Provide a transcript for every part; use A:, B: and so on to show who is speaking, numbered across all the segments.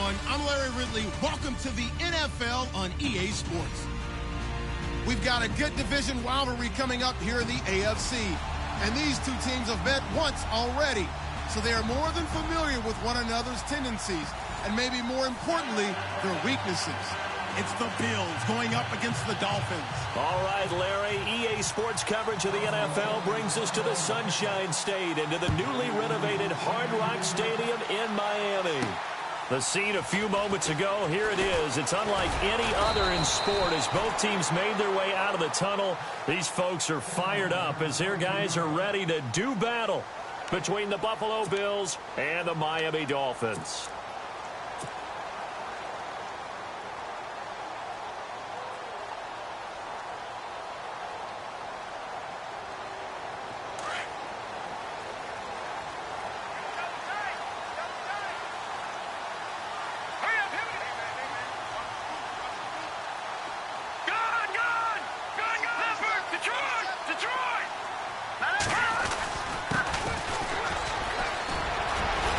A: everyone. I'm Larry Ridley. Welcome to the NFL on EA Sports. We've got a good division rivalry coming up here in the AFC. And these two teams have met once already. So they are more than familiar with one another's tendencies. And maybe more importantly, their weaknesses. It's the Bills going up against the Dolphins.
B: All right, Larry, EA Sports coverage of the NFL brings us to the Sunshine State and to the newly renovated Hard Rock Stadium in Miami. The scene a few moments ago, here it is. It's unlike any other in sport as both teams made their way out of the tunnel. These folks are fired up as their guys are ready to do battle between the Buffalo Bills and the Miami Dolphins.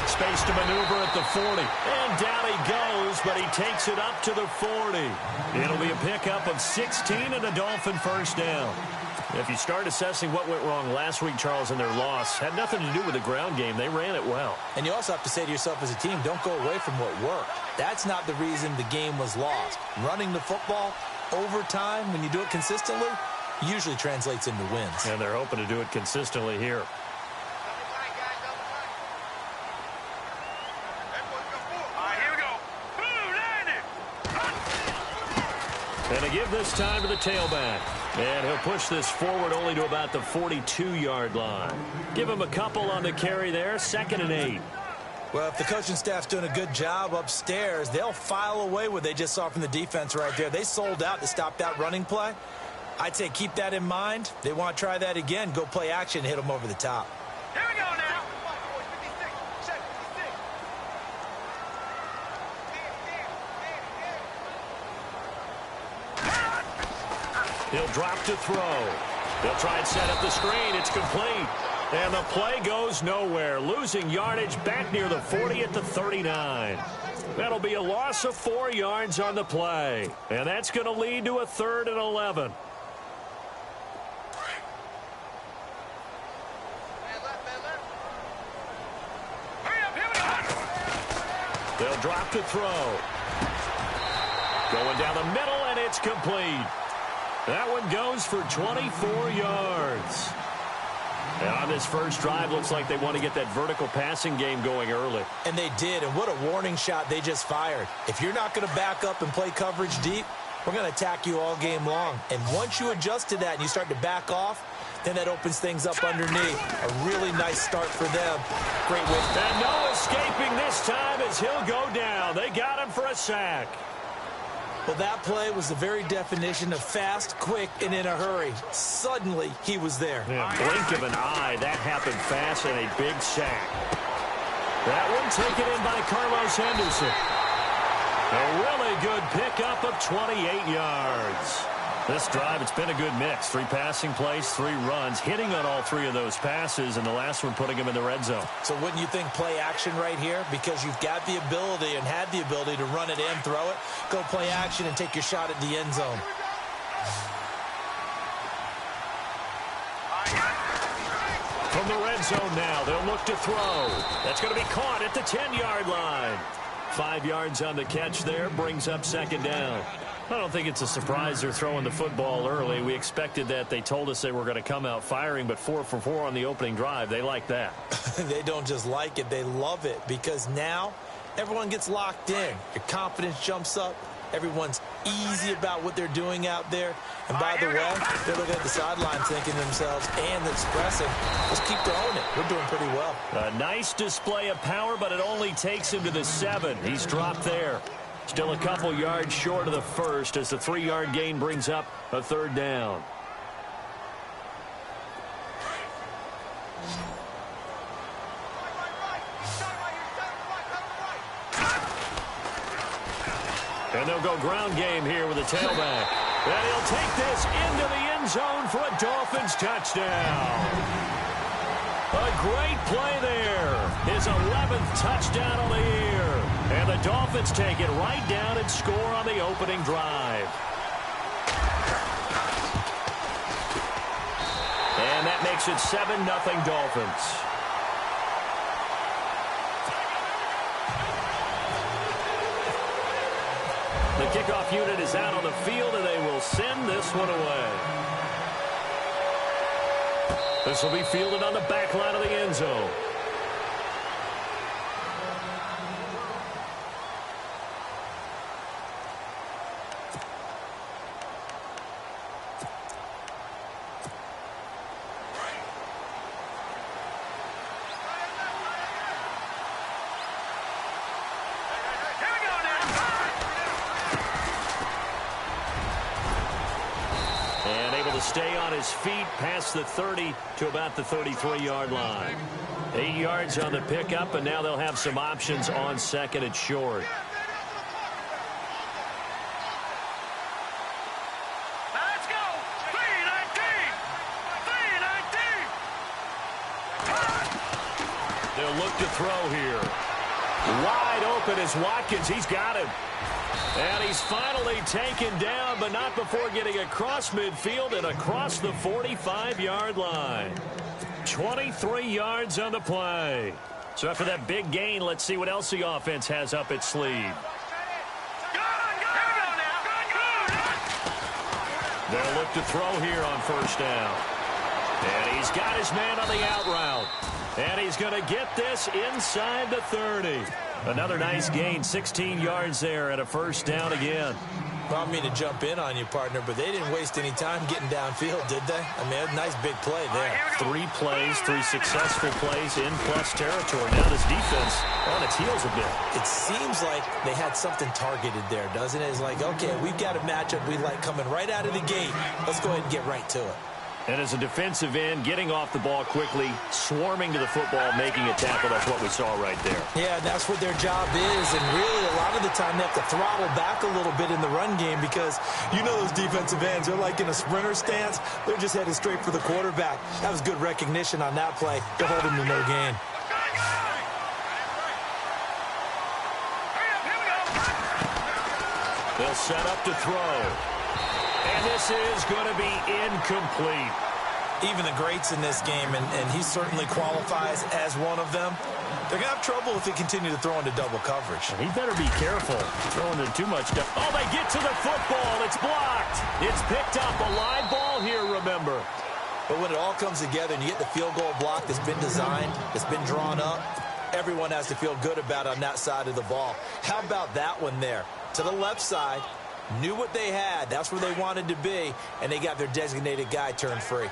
B: Space to maneuver at the 40. And down he goes, but he takes it up to the 40. It'll be a pickup of 16 and a Dolphin first down. If you start assessing what went wrong last week, Charles, in their loss, had nothing to do with the ground game. They ran it well.
C: And you also have to say to yourself as a team, don't go away from what worked. That's not the reason the game was lost. Running the football over time, when you do it consistently, usually translates into wins.
B: And they're hoping to do it consistently here. And they give this time to the tailback. And he'll push this forward only to about the 42-yard line. Give him a couple on the carry there, 2nd and 8.
C: Well, if the coaching staff's doing a good job upstairs, they'll file away what they just saw from the defense right there. They sold out to stop that running play. I'd say keep that in mind. They want to try that again. Go play action, hit them over the top.
D: Here we go now.
B: He'll drop to throw. They'll try and set up the screen. It's complete. And the play goes nowhere. Losing yardage back near the 40 at the 39. That'll be a loss of 4 yards on the play. And that's going to lead to a 3rd and 11. They'll drop to throw. Going down the middle, and it's complete. That one goes for 24 yards. And on this first drive, looks like they want to get that vertical passing game going early.
C: And they did, and what a warning shot they just fired. If you're not going to back up and play coverage deep, we're going to attack you all game long. And once you adjust to that and you start to back off, then that opens things up underneath. A really nice start for them. Great win.
B: And no escaping this time as he'll go down. They got him for a sack.
C: Well, that play was the very definition of fast, quick, and in a hurry. Suddenly, he was there.
B: Yeah, blink of an eye. That happened fast and a big sack. That one taken in by Carlos Henderson. A really good pickup of 28 yards. This drive, it's been a good mix. 3 passing plays, 3 runs, hitting on all 3 of those passes, and the last one putting him in the red zone.
C: So wouldn't you think play action right here? Because you've got the ability and had the ability to run it in, throw it, go play action, and take your shot at the end zone.
B: From the red zone now, they'll look to throw. That's going to be caught at the 10-yard line. 5 yards on the catch there, brings up 2nd down. I don't think it's a surprise they're throwing the football early. We expected that. They told us they were going to come out firing, but 4 for 4 on the opening drive. They like that.
C: They don't just like it, they love it, because now everyone gets locked in. Your confidence jumps up. Everyone's easy about what they're doing out there. And by the way, they're looking at the sidelines thinking to themselves and expressing, let's keep throwing it. We're doing pretty well.
B: A nice display of power, but it only takes him to the 7. He's dropped there. Still a couple yards short of the first as the 3-yard gain brings up a 3rd down. And they'll go ground game here with a tailback. And he'll take this into the end zone for a Dolphins touchdown. A great play there. His 11th touchdown of the year. And And the Dolphins take it right down and score on the opening drive. And that makes it 7-0 Dolphins. The kickoff unit is out on the field, and they will send this one away. This will be fielded on the back line of the end zone. Stay on his feet past the 30 to about the 33-yard line. 8 yards on the pickup, and now they'll have some options on second and short.
D: Let's go! 3-19! 3-19!
B: They'll look to throw here. Wide open is Watkins. He's got him. And he's finally taken down, but not before getting across midfield and across the 45-yard line. 23 yards on the play. So after that big gain, let's see what else the offense has up its sleeve. They'll look to throw here on first down. And he's got his man on the out route. And he's going to get this inside the 30. Another nice gain, 16 yards there and a first down again.
C: Well, I mean to jump in on you, partner, but they didn't waste any time getting downfield, did they? I mean, a nice big play there.
B: 3 plays, 3 successful plays in plus territory. Now this defense on its heels a bit.
C: It seems like they had something targeted there, doesn't it? It's like, okay, we've got a matchup we like coming right out of the gate. Let's go ahead and get right to it.
B: And as a defensive end, getting off the ball quickly, swarming to the football, making a tackle, that's what we saw right there.
C: Yeah, that's what their job is, and really a lot of the time they have to throttle back a little bit in the run game because you know those defensive ends, they're like in a sprinter stance. They're just headed straight for the quarterback. That was good recognition on that play to hold him to no gain.
B: They'll set up to throw. And this is going to be incomplete.
C: Even the greats in this game, and he certainly qualifies as one of them, they're going to have trouble if they continue to throw into double coverage.
B: He better be careful throwing in too much. Oh, they get to the football. It's blocked. It's picked up. A live ball here, remember.
C: But when it all comes together and you get the field goal block that's been designed, that's been drawn up, everyone has to feel good about on that side of the ball. How about that one there? To the left side. Knew what they had. That's where they wanted to be. And they got their designated guy turned free.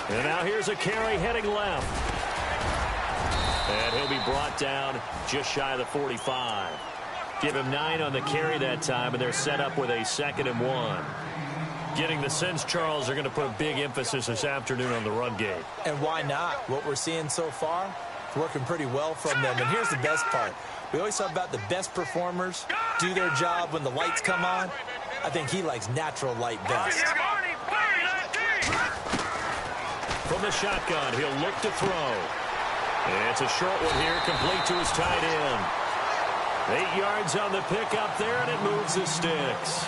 B: And now here's a carry heading left. And he'll be brought down just shy of the 45. Give him 9 on the carry that time, and they're set up with a 2nd and 1. Getting the sense, Charles, are going to put a big emphasis this afternoon on the run game.
C: And why not? What we're seeing so far, working pretty well from them. And here's the best part. We always talk about the best performers do their job when the lights come on. I think he likes natural light best.
B: From the shotgun, he'll look to throw. And it's a short one here, complete to his tight end. 8 yards on the pickup there, and it moves the sticks.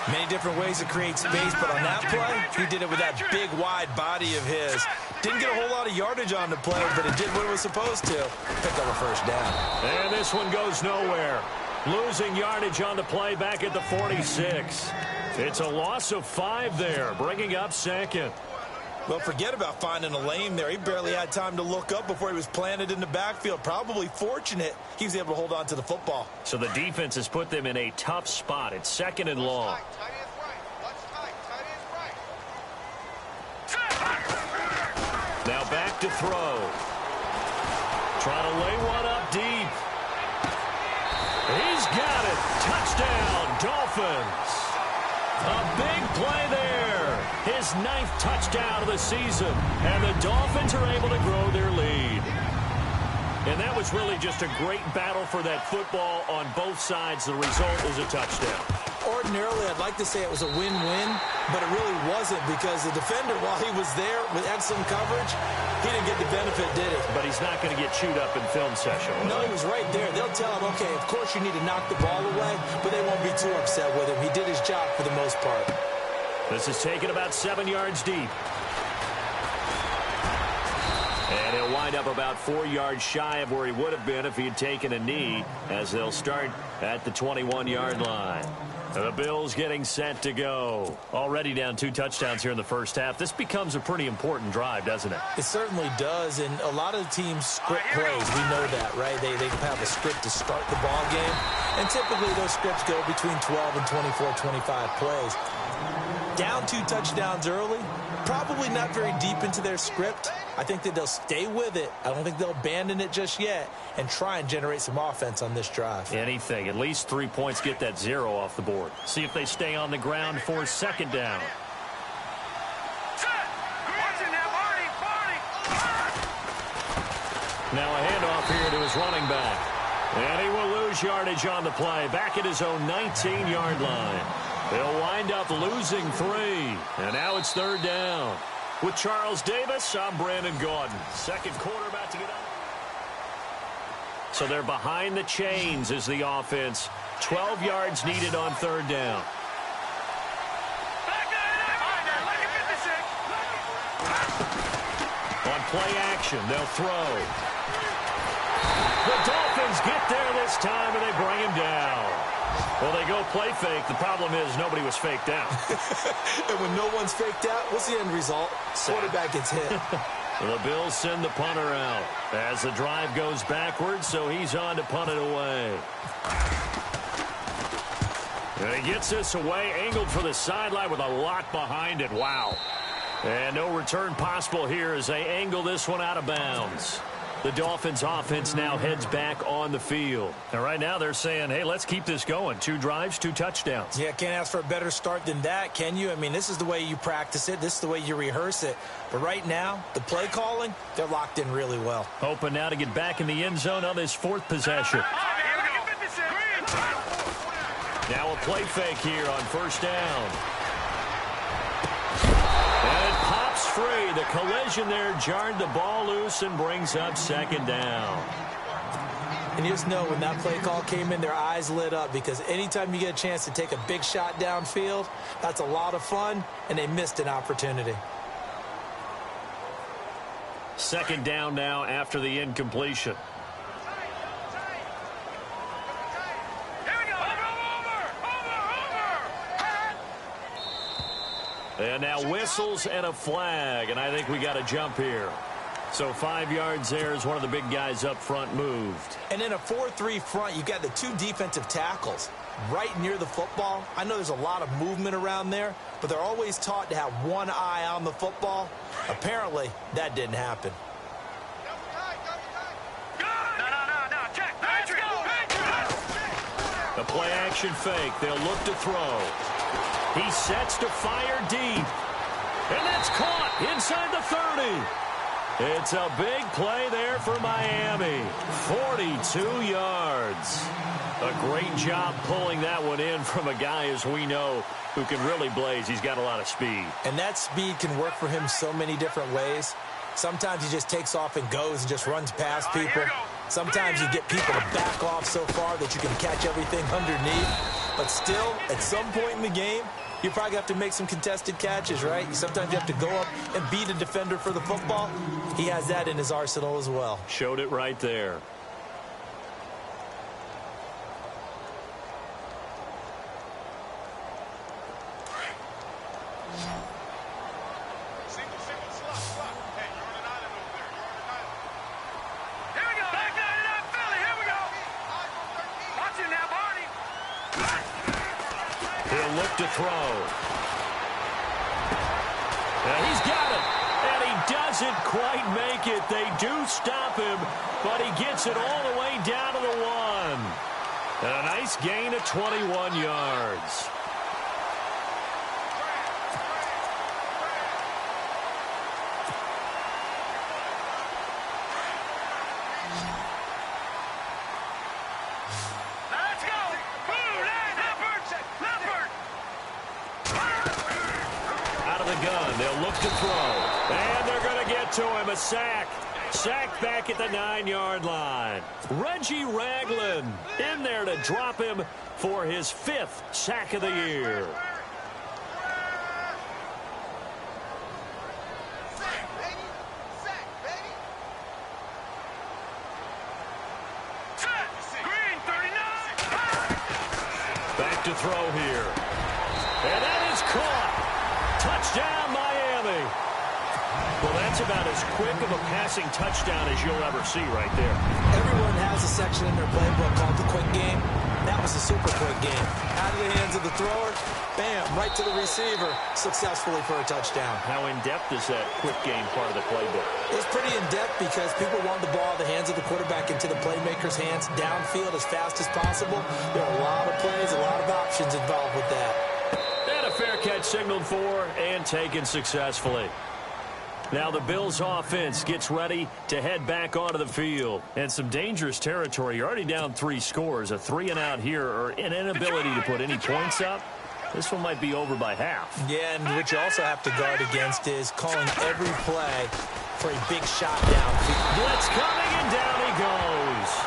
C: Many different ways to create space, but on that play, he did it with that big, wide body of his. Didn't get a whole lot of yardage on the play, but it did what it was supposed to. Picked up a first down.
B: And this one goes nowhere. Losing yardage on the play back at the 46. It's a loss of 5 there, bringing up 2nd.
C: Well, forget about finding a lane there. He barely had time to look up before he was planted in the backfield. Probably fortunate he was able to hold on to the football.
B: So the defense has put them in a tough spot. It's 2nd and long. Now back to throw. Trying to lay one up deep. He's got it. Touchdown, Dolphins. A big play there. His 9th touchdown of the season. And the Dolphins are able to grow their lead. And that was really just a great battle for that football on both sides. The result is a touchdown.
C: ordinarily, I'd like to say it was a win-win, but it really wasn't because the defender, while he was there with excellent coverage, he didn't get the benefit, did he?
B: But he's not going to get chewed up in film session.
C: No, he was right there. They'll tell him, okay, of course you need to knock the ball away, but they won't be too upset with him. He did his job for the most part.
B: This is taken about 7 yards deep. And he'll wind up about 4 yards shy of where he would have been if he had taken a knee, as they'll start at the 21-yard line. The Bills getting set to go. Already down 2 touchdowns here in the first half. This becomes a pretty important drive, doesn't it?
C: It certainly does, and a lot of the teams script plays. We know that, right? They have a script to start the ball game, and typically those scripts go between 12 and 24, 25 plays. Down 2 touchdowns early, probably not very deep into their script. I think that they'll stay with it. I don't think they'll abandon it just yet and try and generate some offense on this drive.
B: Anything. At least 3 points, get that 0 off the board. See if they stay on the ground for 2nd down. Now a handoff here to his running back. And he will lose yardage on the play. Back at his own 19-yard line. They'll wind up losing 3. And now it's 3rd down. With Charles Davis, I'm Brandon Gaudin. Second quarter about to get up. So they're behind the chains as the offense. 12 yards needed on 3rd down. On play action, they'll throw. The Dolphins get there this time, and they bring him down. Well, they go play fake. The problem is nobody was faked out.
C: And when no one's faked out, what's the end result? Quarterback gets hit.
B: The Bills send the punter out as the drive goes backwards, so he's on to punt it away. And he gets this away, angled for the sideline with a lot behind it. Wow. And no return possible here as they angle this one out of bounds. The Dolphins offense now heads back on the field. And right now they're saying, hey, let's keep this going. 2 drives, 2 touchdowns.
C: Yeah, can't ask for a better start than that, can you? I mean, this is the way you practice it. This is the way you rehearse it. But right now, the play calling, they're locked in really well.
B: Hoping now to get back in the end zone on this 4th possession. Now a play fake here on 1st down. And it pops free. The collision there jarred the ball loose and brings up 2nd down.
C: And you just know when that play call came in, their eyes lit up because anytime you get a chance to take a big shot downfield, that's a lot of fun, and they missed an opportunity.
B: 2nd down now after the incompletion. And now whistles and a flag, and I think we got a jump here. So 5 yards there as one of the big guys up front moved.
C: And in a 4-3 front, you've got the 2 defensive tackles right near the football. I know there's a lot of movement around there, but they're always taught to have one eye on the football. Apparently, that didn't happen.
B: The play action fake. They'll look to throw. He sets to fire deep. And that's caught inside the 30. It's a big play there for Miami. 42 yards. A great job pulling that one in from a guy, as we know, who can really blaze. He's got a lot of speed.
C: And that speed can work for him so many different ways. Sometimes he just takes off and goes and just runs past people. Sometimes you get people to back off so far that you can catch everything underneath. But still, at some point in the game, you probably have to make some contested catches, right? Sometimes you have to go up and beat a defender for the football. He has that in his arsenal as well.
B: Showed it right there. To throw. And he's got it. And he doesn't quite make it. They do stop him, but he gets it all the way down to the 1. And a nice gain of 21 yards.
D: Let's go. Leopard.
B: gun. They'll look to throw. And they're going to get to him. A sack. Sacked back at the 9-yard line. Reggie Ragland in there to drop him for his 5th sack of the year. Back to throw here. And that is caught. Touchdown, Miami. Well, that's about as quick of a passing touchdown as you'll ever see right there.
C: Everyone has a section in their playbook called the quick game. That was a super quick game. Out of the hands of the thrower, bam, right to the receiver, successfully for a touchdown.
B: How in-depth is that quick game part of the playbook?
C: It's pretty in-depth because people want the ball in the hands of the quarterback into the playmaker's hands downfield as fast as possible. There are a lot of plays, a lot of options involved with that.
B: And a fair catch signaled for and taken successfully. Now the Bills offense gets ready to head back onto the field. And some dangerous territory. You're already down 3 scores. A 3-and-out here or an inability to put any points up. This one might be over by half.
C: Yeah, and what you also have to guard against is calling every play for a big shot downfield.
B: Blitz coming and down he goes.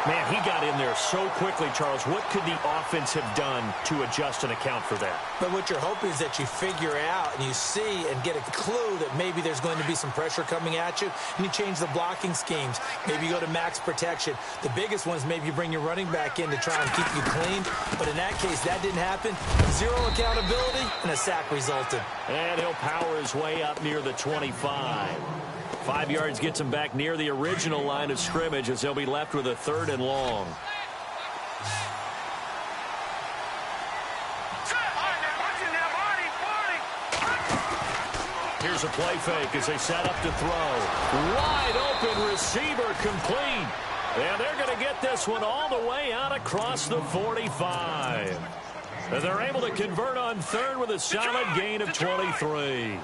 B: Man, he got in there so quickly, Charles. What could the offense have done to adjust and account for that?
C: But what you're hoping is that you figure out and you see and get a clue that maybe there's going to be some pressure coming at you, and you change the blocking schemes. Maybe you go to max protection. The biggest one is maybe you bring your running back in to try and keep you clean. But in that case, that didn't happen. 0 accountability, and a sack resulted.
B: And he'll power his way up near the 25. 5 yards gets him back near the original line of scrimmage as they'll be left with a 3rd and long. Here's a play fake as they set up to throw. Wide open receiver complete. And they're going to get this one all the way out across the 45. And they're able to convert on 3rd with a solid gain of 23.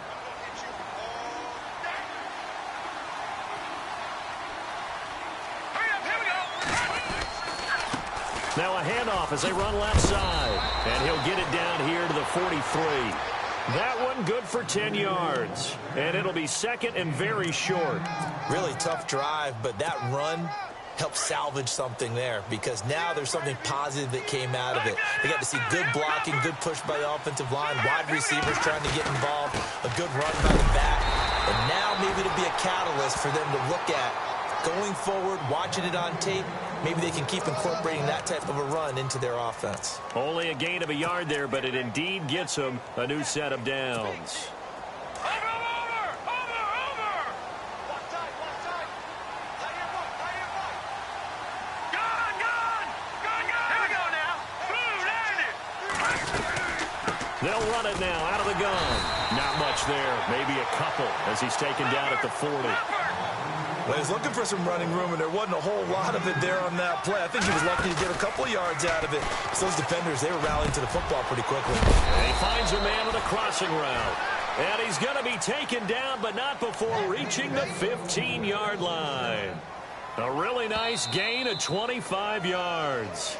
B: Now a handoff as they run left side. And he'll get it down here to the 43. That one good for 10 yards. And it'll be 2nd and very short.
C: Really tough drive, but that run helped salvage something there because now there's something positive that came out of it. They got to see good blocking, good push by the offensive line, wide receivers trying to get involved, a good run by the back. And now maybe it'll be a catalyst for them to look at going forward, watching it on tape. Maybe they can keep incorporating that type of a run into their offense.
B: Only a gain of a yard there, but it indeed gets them a new set of downs. They'll run it now out of the gun. Not much there. Maybe a couple as he's taken down at the 40.
C: Well, he was looking for some running room, and there wasn't a whole lot of it there on that play. I think he was lucky to get a couple of yards out of it. So those defenders, they were rallying to the football pretty quickly.
B: And he finds a man with a crossing route. And he's going to be taken down, but not before reaching the 15-yard line. A really nice gain of 25 yards.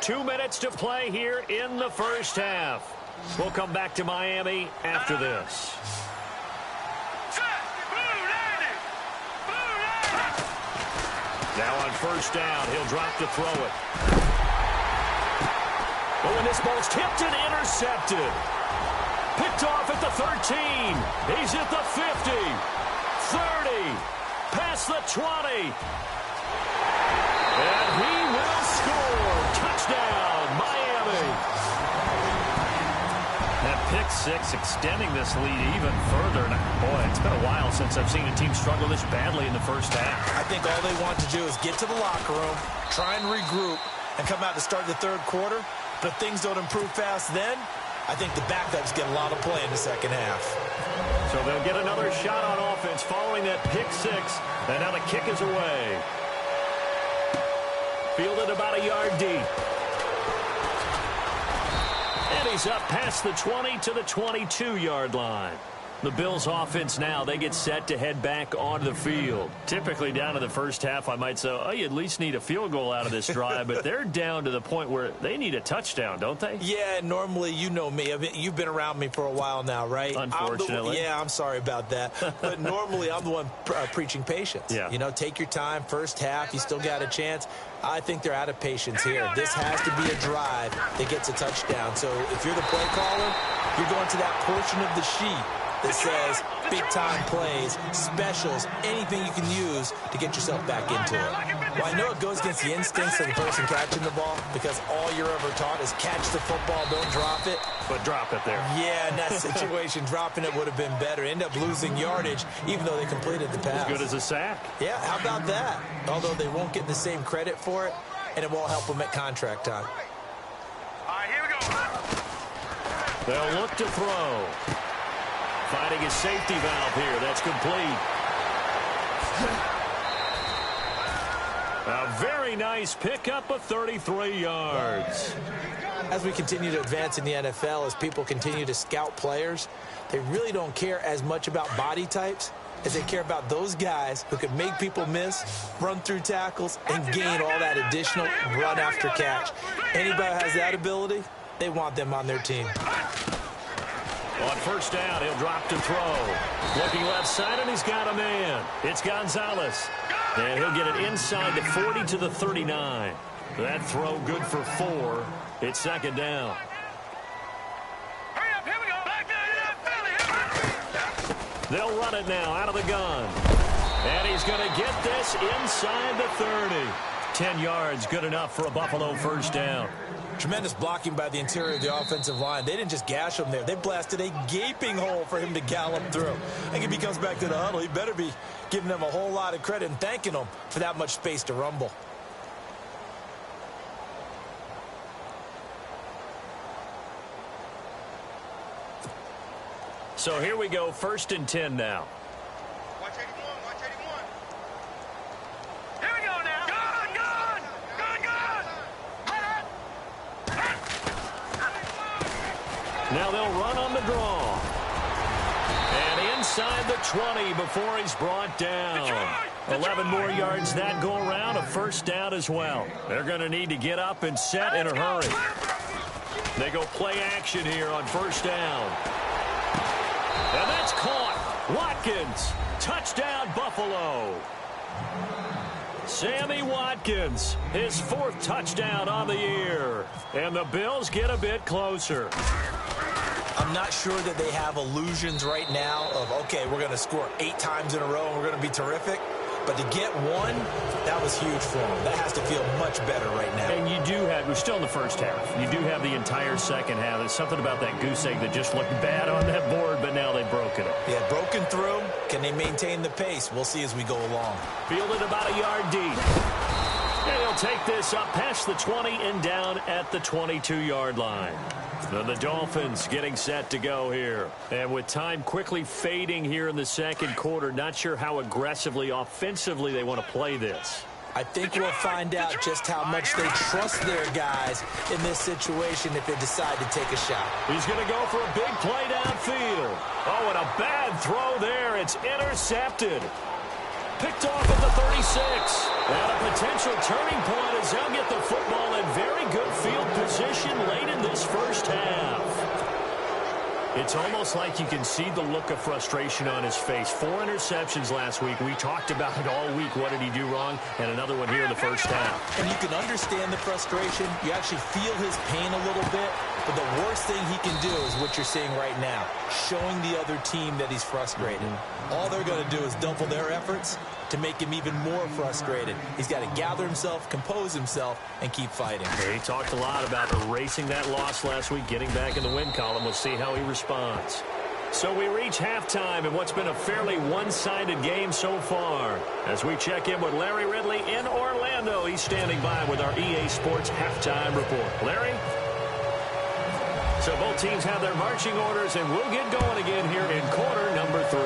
B: Two minutes to play here in the first half. We'll come back to Miami after this. Now on first down, he'll drop to throw it. Oh, and this ball's tipped and intercepted. Picked off at the 13. He's at the 50. 30. Past the 20. And he will score. Touchdown, Miami. That pick six extending this lead even further. And boy, it's been a while since I've seen a team struggle this badly in the first half.
C: I think all they want to do is get to the locker room, try and regroup, and come out to start the third quarter. But if things don't improve fast then, I think the backups get a lot of play in the second half.
B: So they'll get another shot on offense following that pick six. And now the kick is away. Fielded about a yard deep. And he's up past the 20 to the 22-yard line. The Bills offense now, they get set to head back onto the field. Typically down to the first half, I might say, oh, you at least need a field goal out of this drive, but they're down to the point where they need a touchdown, don't they?
C: Yeah, normally, you know me. I mean, you've been around me for a while now, right?
B: Unfortunately.
C: I'm sorry about that. But normally, I'm the one preaching patience.
B: Yeah.
C: You know, take your time. First half, you still got a chance. I think they're out of patience here. This has to be a drive that gets a touchdown. So if you're the play caller, you're going to that portion of the sheet that says big-time plays, specials, anything you can use to get yourself back into it. Well, I know it goes against the instincts of the person catching the ball because all you're ever taught is catch the football, don't drop it.
B: But drop it there.
C: Yeah, in that situation, dropping it would have been better. End up losing yardage, even though they completed the pass.
B: As good as a sack.
C: Yeah, how about that? Although they won't get the same credit for it, and it won't help them at contract time.
D: All right, here we go.
B: They'll look to throw. Finding his safety valve here. That's complete. A very nice pickup of 33 yards.
C: As we continue to advance in the NFL, as people continue to scout players, they really don't care as much about body types as they care about those guys who can make people miss, run through tackles, and gain all that additional run after catch. Anybody who has that ability, they want them on their team.
B: On first down, he'll drop to throw. Looking left side, and he's got a man. It's Gonzalez. And he'll get it inside the 40 to the 39. That throw good for 4. It's second down.
D: Hurry up, here we go. Back there,
B: They'll run it now out of the gun. And he's going to get this inside the 30. 10 yards, good enough for a Buffalo first down.
C: Tremendous blocking by the interior of the offensive line. They didn't just gash him there. They blasted a gaping hole for him to gallop through. I think if he comes back to the huddle, he better be giving them a whole lot of credit and thanking them for that much space to rumble.
B: So here we go, 1st and 10 now.
D: Watch 81, watch 81. Here we go now. Good, good, good, good.
B: Now they'll run on the draw. And inside the 20 before he's brought down. 11 more yards that go around, a first down as well. They're going to need to get up and set in a hurry. They go play action here on first down. And that's caught. Watkins. Touchdown, Buffalo. Sammy Watkins, his 4th touchdown on the year. And the Bills get a bit closer.
C: I'm not sure that they have illusions right now of, okay, we're going to score 8 times in a row and we're going to be terrific. But to get one, that was huge for them. That has to feel much better right now.
B: And you do have, we're still in the first half. You do have the entire second half. There's something about that goose egg that just looked bad on that board, but now they've broken it.
C: Yeah, broken through. Can they maintain the pace? We'll see as we go along.
B: Fielded about a yard deep. And he'll take this up past the 20 and down at the 22-yard line. Now the Dolphins getting set to go here. And with time quickly fading here in the second quarter, not sure how aggressively, offensively they want to play this.
C: I think we'll find out just how much they trust their guys in this situation if they decide to take a shot.
B: He's going to go for a big play downfield. Oh, and a bad throw there. It's intercepted. Picked off at the 36. And a potential turning point as they'll get the football in very good field position late in this first half. It's almost like you can see the look of frustration on his face. 4 interceptions last week. We talked about it all week. What did he do wrong? And another one here in the first half.
C: And you can understand the frustration. You actually feel his pain a little bit. But the worst thing he can do is what you're seeing right now, showing the other team that he's frustrated. All they're going to do is double their efforts to make him even more frustrated. He's got to gather himself, compose himself, and keep fighting.
B: He talked a lot about erasing that loss last week, getting back in the win column. We'll see how he responds. So we reach halftime in what's been a fairly one-sided game so far. As we check in with Larry Ridley in Orlando, he's standing by with our EA Sports halftime report. Larry? So both teams have their marching orders, and we'll get going again here in quarter number 3.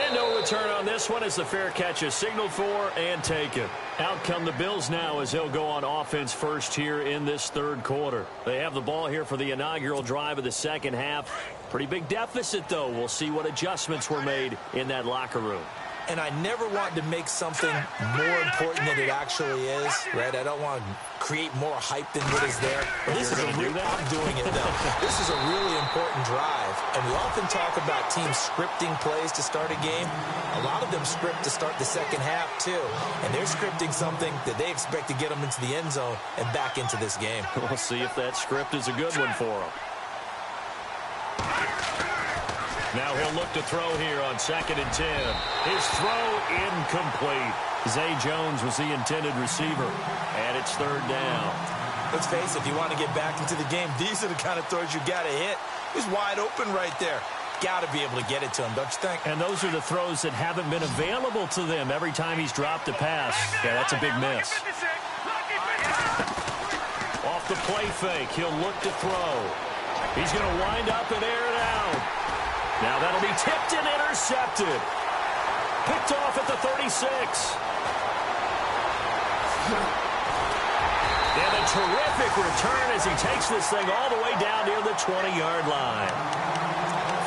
B: And over return on this one as the fair catch is signaled for and taken. Out come the Bills now as they'll go on offense first here in this third quarter. They have the ball here for the inaugural drive of the second half. Pretty big deficit, though. We'll see what adjustments were made in that locker room.
C: And I never want to make something more important than it actually is, right? I don't want to create more hype than what is there. But this is I'm doing it, though. This is a really important drive. And we often talk about teams scripting plays to start a game. A lot of them script to start the second half, too. And they're scripting something that they expect to get them into the end zone and back into this game.
B: We'll see if that script is a good one for them. Now he'll look to throw here on 2nd and 10. His throw incomplete. Zay Jones was the intended receiver. And it's 3rd down.
C: Let's face it, if you want to get back into the game, these are the kind of throws you got to hit. He's wide open right there. Got to be able to get it to him, don't you think?
B: And those are the throws that haven't been available to them every time he's dropped a pass. Yeah, that's a big miss. Off the play fake, he'll look to throw. He's going to wind up and air it out. Now that'll be tipped and intercepted. Picked off at the 36. And a terrific return as he takes this thing all the way down near the 20-yard line.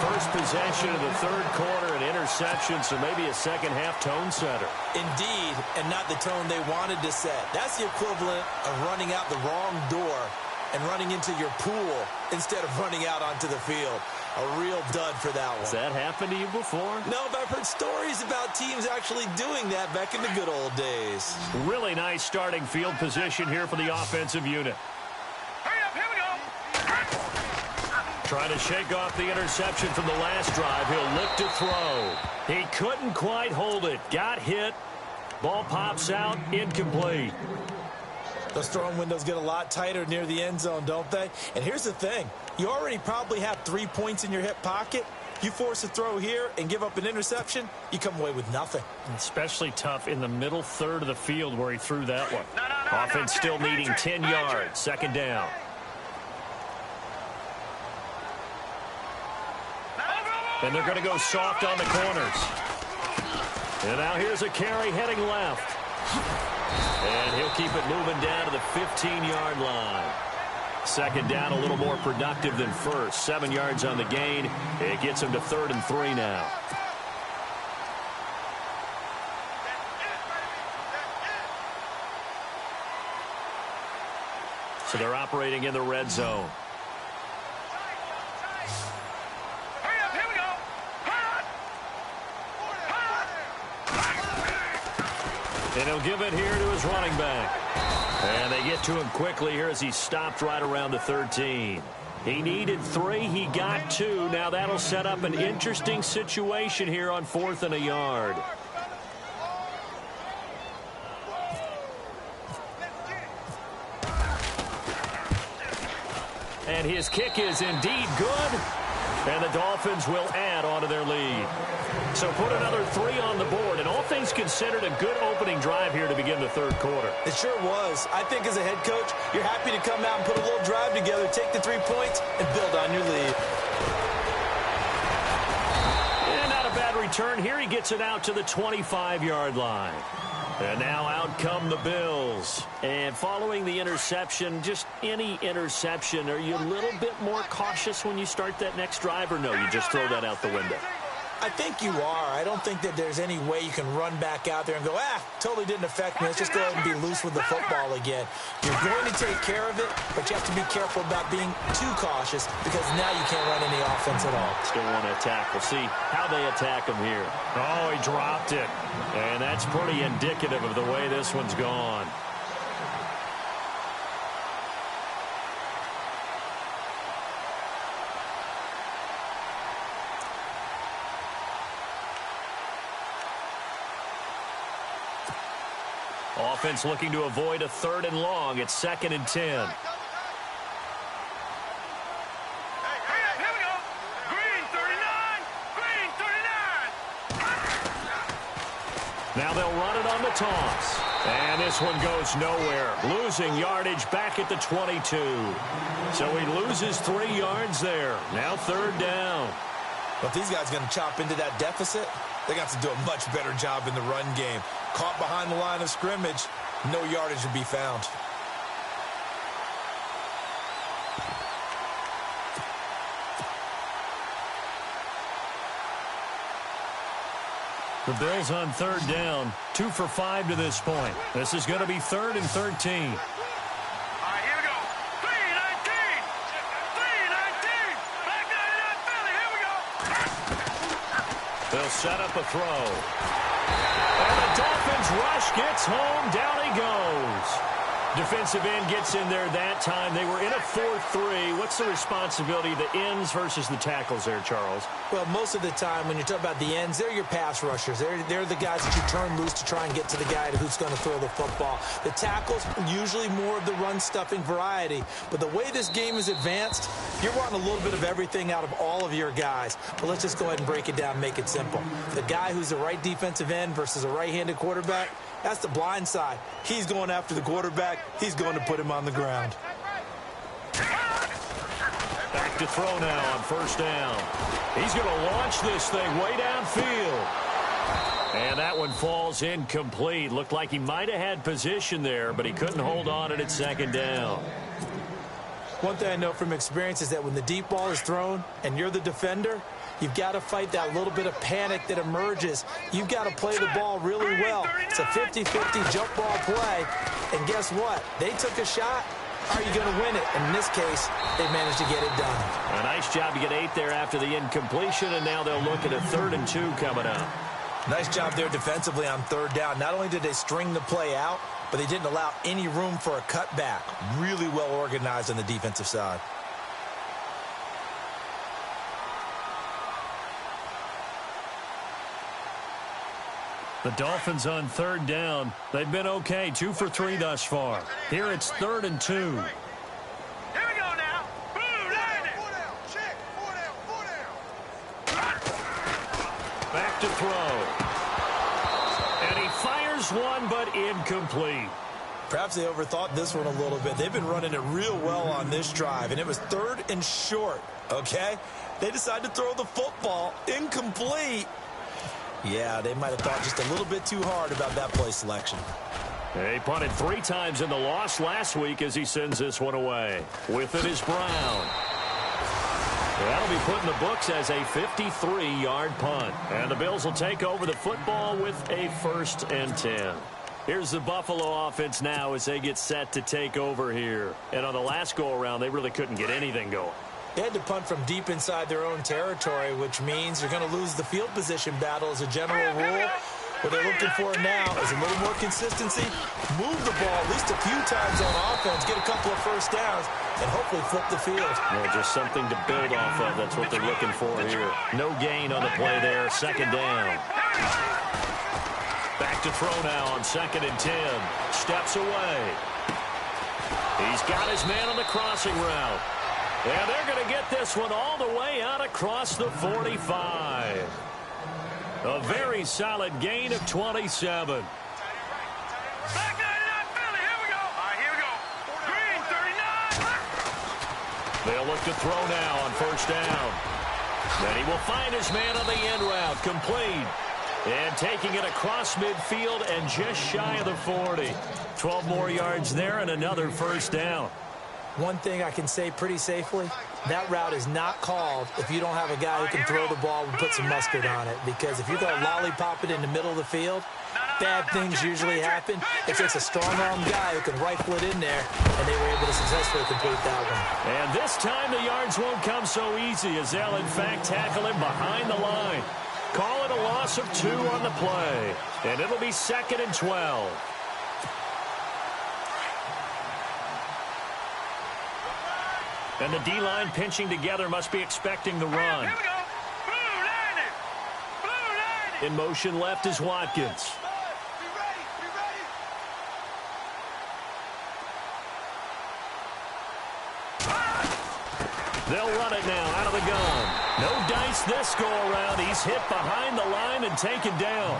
B: First possession of the third quarter, an interception, so maybe a second-half tone setter.
C: Indeed, and not the tone they wanted to set. That's the equivalent of running out the wrong door and running into your pool instead of running out onto the field. A real dud for that one.
B: Has that happened to you before?
C: No, but I've heard stories about teams actually doing that back in the good old days.
B: Really nice starting field position here for the offensive unit.
D: Hurry up, here we go.
B: Trying to shake off the interception from the last drive. He'll look to throw. He couldn't quite hold it. Got hit. Ball pops out. Incomplete.
C: Those throwing windows get a lot tighter near the end zone, don't they? And here's the thing. You already probably have 3 points in your hip pocket. You force a throw here and give up an interception, you come away with nothing.
B: Especially tough in the middle third of the field where he threw that one. Offense still needing 10 yards. 2nd down. And they're going to go soft on the corners. And now here's a carry heading left. And he'll keep it moving down to the 15-yard line. 2nd down, a little more productive than first. 7 yards on the gain. It gets him to 3rd and 3 now. So they're operating in the red zone.
D: Hurry up, here we go.
B: And he'll give it here to his running back. And they get to him quickly here as he stopped right around the 13. He needed 3. He got 2. Now that'll set up an interesting situation here on 4th and a yard. And his kick is indeed good. And the Dolphins will add on to their lead. So put another 3 on the board. And all things considered, a good opening drive here to begin the third quarter.
C: It sure was. I think as a head coach, you're happy to come out and put a little drive together, take the 3 points, and build on your lead.
B: And not a bad return here. He gets it out to the 25-yard line. And now out come the Bills. And following the interception, just any interception, are you a little bit more cautious when you start that next drive, or no, you just throw that out the window?
C: I think you are. I don't think that there's any way you can run back out there and go, totally didn't affect me. Let's just go ahead and be loose with the football again. You're going to take care of it, but you have to be careful about being too cautious because now you can't run any offense at all.
B: Still want to attack. We'll see how they attack him here. Oh, he dropped it. And that's pretty indicative of the way this one's gone. Offense looking to avoid a 3rd and long. It's 2nd and 10.
D: Hey, hurry up, here we go. Green 39. Green 39.
B: Now they'll run it on the toss. And this one goes nowhere. Losing yardage back at the 22. So he loses 3 yards there. Now 3rd down.
C: But these guys going to chop into that deficit. They got to do a much better job in the run game. Caught behind the line of scrimmage, no yardage to be found.
B: The Bills on third down, 2 for 5 to this point. This is going to be 3rd and 13.
D: All right, here we go. 3-19. 3-19. Back 99 Philly. Here we go.
B: They'll set up a throw. And the Dolphins rush gets home. Down he goes. Defensive end gets in there that time. They were in a 4-3. What's the responsibility of the ends versus the tackles there, Charles?
C: Well, most of the time when you talk about the ends, they're your pass rushers. They're the guys that you turn loose to try and get to the guy who's going to throw the football. The tackles, usually more of the run-stuffing variety. But the way this game is advanced, you're wanting a little bit of everything out of all of your guys. But let's just go ahead and break it down and make it simple. The guy who's the right defensive end versus a right-handed quarterback, that's the blind side. He's going after the quarterback. He's going to put him on the ground.
B: Back to throw now on first down. He's going to launch this thing way downfield. And that one falls incomplete. Looked like he might have had position there, but he couldn't hold on at second down.
C: One thing I know from experience is that when the deep ball is thrown and you're the defender, you've got to fight that little bit of panic that emerges. You've got to play the ball really well. It's a 50-50 jump ball play. And guess what? They took a shot. Are you going to win it? And in this case, they managed to get it done.
B: A nice job to get 8 there after the incompletion, and now they'll look at a 3rd and 2 coming up.
C: Nice job there defensively on third down. Not only did they string the play out, but they didn't allow any room for a cutback. Really well organized on the defensive side.
B: The Dolphins on third down. They've been okay, 2 for 3 thus far. Here it's 3rd and 2.
D: Here we go now. Boom, landed. Check. 4 down.
B: Back to throw. And he fires one, but incomplete.
C: Perhaps they overthought this one a little bit. They've been running it real well on this drive, and it was 3rd and short, okay? They decided to throw the football incomplete. Yeah, they might have thought just a little bit too hard about that play selection.
B: He punted 3 times in the loss last week as he sends this one away. With it is Brown. That'll be put in the books as a 53-yard punt. And the Bills will take over the football with a 1st and 10. Here's the Buffalo offense now as they get set to take over here. And on the last go-around, they really couldn't get anything going.
C: They had to punt from deep inside their own territory, which means you're going to lose the field position battle as a general rule. What they're looking for now is a little more consistency, move the ball at least a few times on offense, get a couple of first downs, and hopefully flip the field.
B: Well, just something to build off of. That's what they're looking for here. No gain on the play there. 2nd down. Back to throw now on 2nd and 10. Steps away. He's got his man on the crossing route. And they're going to get this one all the way out across the 45. A very solid gain of 27.
D: Back 99 Philly. Here we go. All right, here we go. Green 39.
B: They'll look to throw now on first down. Then he will find his man on the end route. Complete. And taking it across midfield and just shy of the 40. 12 more yards there and another 1st down.
C: One thing I can say pretty safely, that route is not called if you don't have a guy who can throw the ball and put some mustard on it. Because if you're going to lollipop it in the middle of the field, bad things usually happen. It takes a strong-arm guy who can rifle it in there, and they were able to successfully complete that one.
B: And this time the yards won't come so easy as they'll, in fact, tackle him behind the line. Call it a loss of 2 on the play. And it'll be 2nd and 12. And the D-line pinching together must be expecting the run.
D: Here we go. Blue landed. Blue landed.
B: In motion left is Watkins.
D: Be ready. Be ready.
B: They'll run it now out of the gun. No dice this go-around. He's hit behind the line and taken down.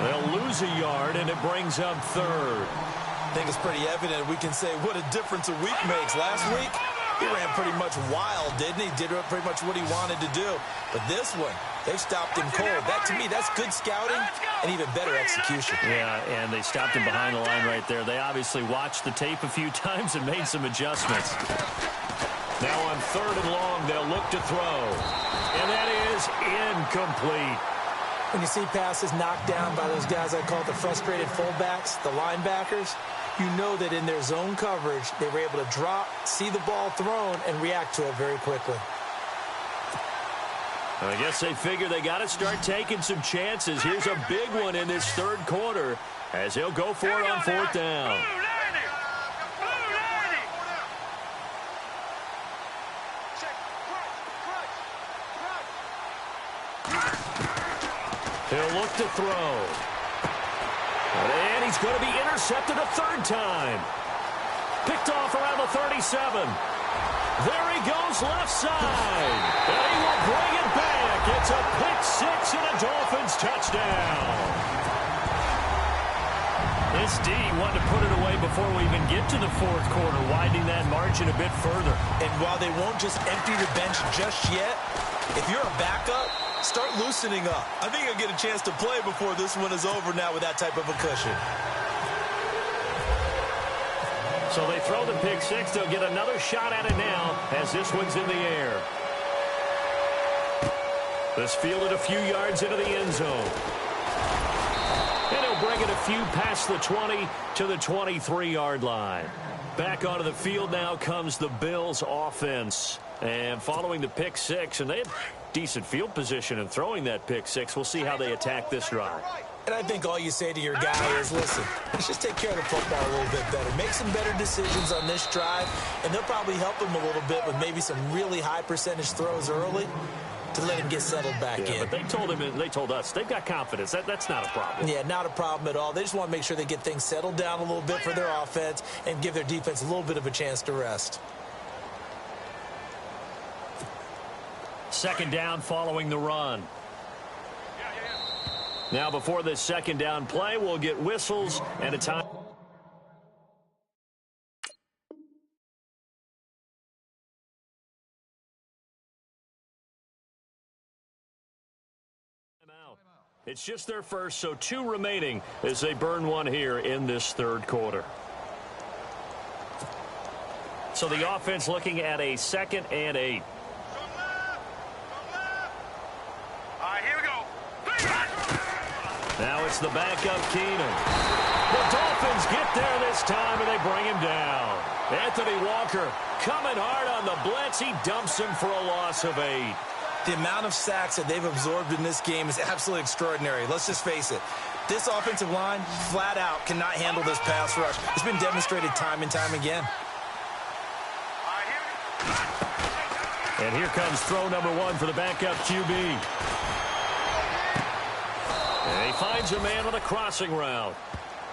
B: They'll lose a yard, and it brings up 3rd.
C: I think it's pretty evident we can say what a difference a week makes. Last week, he ran pretty much wild, didn't he? Did pretty much what he wanted to do. But this one, They've stopped him cold. That, to me, that's good scouting and even better execution.
B: Yeah, and they stopped him behind the line right there. They obviously watched the tape a few times and made some adjustments. Now on 3rd and long, they'll look to throw. And that is incomplete.
C: When you see passes knocked down by those guys I call the frustrated fullbacks, the linebackers, you know that in their zone coverage, they were able to drop, see the ball thrown, and react to it very quickly.
B: I guess they figure they got to start taking some chances. Here's a big one in this 3rd quarter as he'll go for it on 4th down. He'll look to throw. And he's going to be intercepted a 3rd time. Picked off around the 37. There he goes left side. And he will bring it back. It's a pick 6 and a Dolphins touchdown. This D wanted to put it away before we even get to the 4th quarter, widening that margin a bit further.
C: And while they won't just empty the bench just yet, if you're a backup, start loosening up. I think you'll get a chance to play before this one is over now with that type of a cushion.
B: So they throw the pick 6. They'll get another shot at it now as this one's in the air. This fielded a few yards into the end zone. And he'll bring it a few past the 20 to the 23-yard line. Back onto the field now comes the Bills offense. And following the pick 6, and they have decent field position in throwing that pick 6. We'll see how they attack this drive.
C: And I think all you say to your guy is, listen, let's just take care of the football a little bit better. Make some better decisions on this drive, and they'll probably help him a little bit with maybe some really high percentage throws early to let him get settled back in.
B: But they told us they've got confidence. That's not a problem.
C: Yeah, not a problem at all. They just want to make sure they get things settled down a little bit for their offense and give their defense a little bit of a chance to rest.
B: 2nd down following the run. Now before this 2nd down play, we'll get whistles and a time. It's just their first, so 2 remaining as they burn one here in this 3rd quarter. So the offense looking at a 2nd and 8. Now it's the backup Keenum. The Dolphins get there this time, and they bring him down. Anthony Walker coming hard on the blitz. He dumps him for a loss of 8.
C: The amount of sacks that they've absorbed in this game is absolutely extraordinary. Let's just face it. This offensive line, flat out, cannot handle this pass rush. It's been demonstrated time and time again.
B: And here comes throw number 1 for the backup QB. And he finds a man on a crossing route.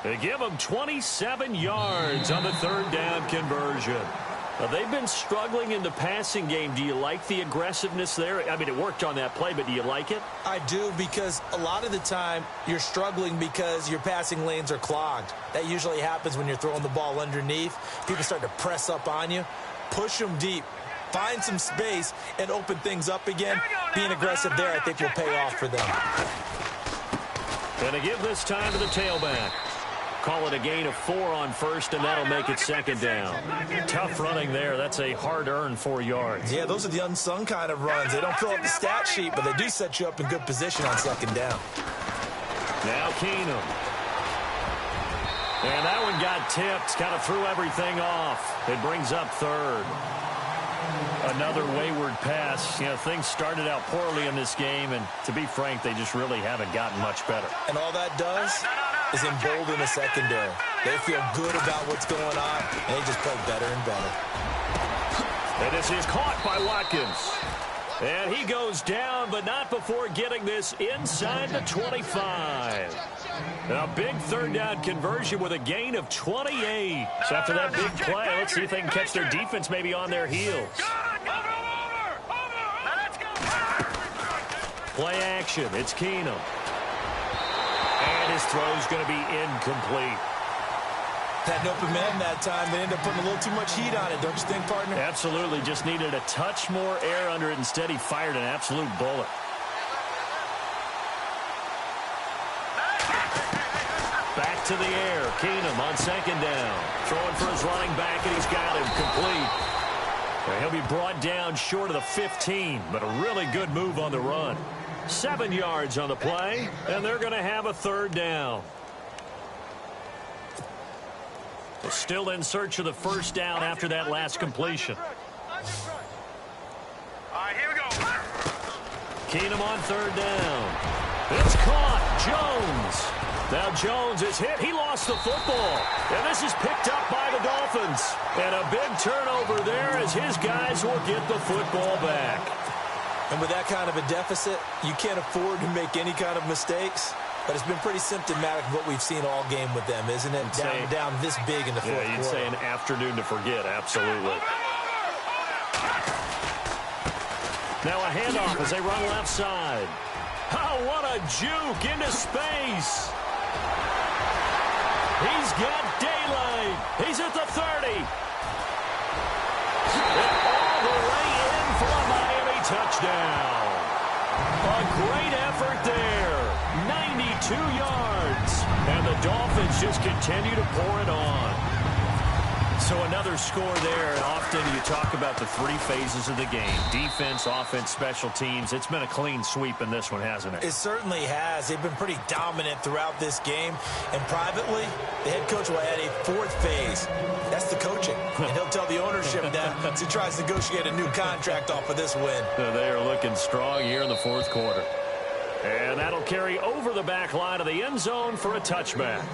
B: They give him 27 yards on the 3rd down conversion. Now, they've been struggling in the passing game. Do you like the aggressiveness there? I mean, it worked on that play, but do you like it?
C: I do, because a lot of the time you're struggling because your passing lanes are clogged. That usually happens when you're throwing the ball underneath. People start to press up on you. Push them deep. Find some space and open things up again. Being aggressive there, I think, will pay off for them.
B: And to give this time to the tailback. Call it a gain of 4 on 1st, and that'll make it 2nd down. Tough running there. That's a hard-earned 4 yards.
C: Yeah, those are the unsung kind of runs. They don't fill up the stat sheet, but they do set you up in good position on 2nd down.
B: Now Keenum. And that one got tipped. Kind of threw everything off. It brings up 3rd. Another wayward pass. You know, things started out poorly in this game, and to be frank, they just really haven't gotten much better.
C: And all that does is embolden the secondary. They feel good about what's going on, and they just play better and better.
B: And this is caught by Watkins. And he goes down, but not before getting this inside the 25. A big 3rd down conversion with a gain of 28. So after that big play, let's see if they can catch their defense maybe on their heels. Play action. It's Keenum. And his throw's going to be incomplete.
C: Had an open man that time. They ended up putting a little too much heat on it, don't you think, partner?
B: Absolutely. Just needed a touch more air under it. Instead, he fired an absolute bullet. to the air. Keenum on second down. Throwing for his running back, and he's got him complete. He'll be brought down short of the 15, but a really good move on the run. 7 yards on the play, and they're going to have a third down. They're still in search of the first down after that last completion.
D: All right, here we go.
B: Keenum on third down. It's caught. Jones. Now Jones is hit. He lost the football. And this is picked up by the Dolphins. And a big turnover there as his guys will get the football back.
C: And with that kind of a deficit, you can't afford to make any kind of mistakes. But it's been pretty symptomatic of what we've seen all game with them, isn't it? Down this big in the fourth quarter.
B: Yeah, you'd say an afternoon to forget. Absolutely. Now a handoff as they run left side. Oh, what a juke into space. He's got daylight. He's at the 30. And all the way in for a Miami touchdown. A great effort there. 92 yards. And the Dolphins just continue to pour it on. So another score there, and often you talk about the three phases of the game. Defense, offense, special teams. It's been a clean sweep in this one, hasn't it?
C: It certainly has. They've been pretty dominant throughout this game. And privately, the head coach will add a fourth phase. That's the coaching. And he'll tell the ownership that as he tries to negotiate a new contract off of this win.
B: They are looking strong here in the fourth quarter. And that'll carry over the back line of the end zone for a touchback.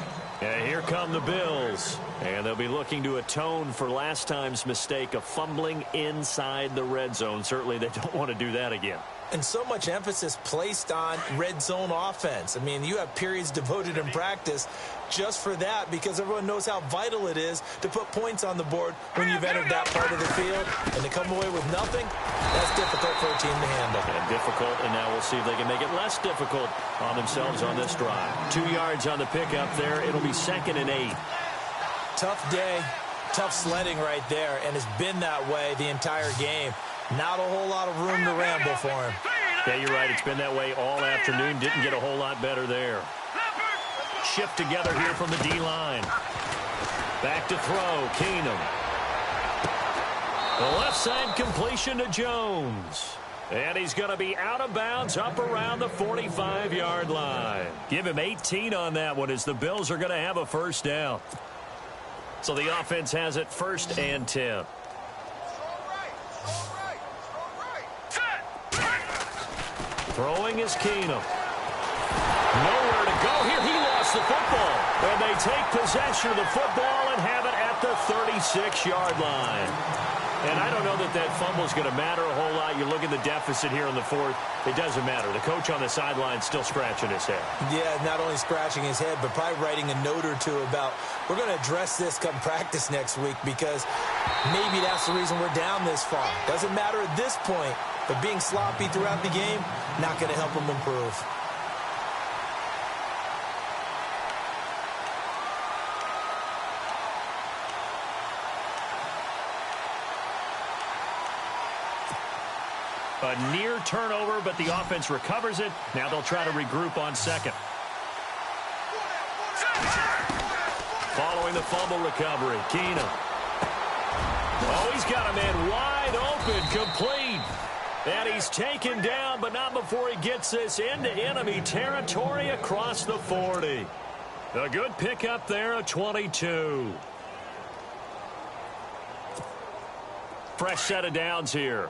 B: And here come the Bills. And they'll be looking to atone for last time's mistake of fumbling inside the red zone. Certainly they don't want to do that again.
C: And so much emphasis placed on red zone offense. I mean, you have periods devoted in practice just for that because everyone knows how vital it is to put points on the board when you've entered that part of the field. And to come away with nothing, that's difficult for a team to handle.
B: And difficult, and now we'll see if they can make it less difficult on themselves on this drive. 2 yards on the pickup there. It'll be 2nd and 8.
C: Tough day, tough sledding right there, and it's been that way the entire game. Not a whole lot of room to ramble for him.
B: Yeah, you're right. It's been that way all afternoon. Didn't get a whole lot better there. Shift together here from the D-line. Back to throw. Keenum. The left side completion to Jones. And he's going to be out of bounds up around the 45-yard line. Give him 18 on that one as the Bills are going to have a first down. So the offense has it 1st and 10. Throwing is Keenum. Nowhere to go here. He lost the football. And they take possession of the football and have it at the 36-yard line. And I don't know that that fumble is going to matter a whole lot. You look at the deficit here in the fourth. It doesn't matter. The coach on the sideline still scratching his head. Yeah, not only scratching his head, but probably writing a note or two about, we're going to address this come practice next week because maybe that's the reason we're down this far. Doesn't matter at this point, but being sloppy throughout the game, not going to help him improve. A near turnover, but the offense recovers it. Now they'll try to regroup on 2nd. Following the fumble recovery, Keenum. Oh, he's got a man wide open, complete. And he's taken down, but not before he gets this into enemy territory across the 40. A good pickup there, a 22. Fresh set of downs here.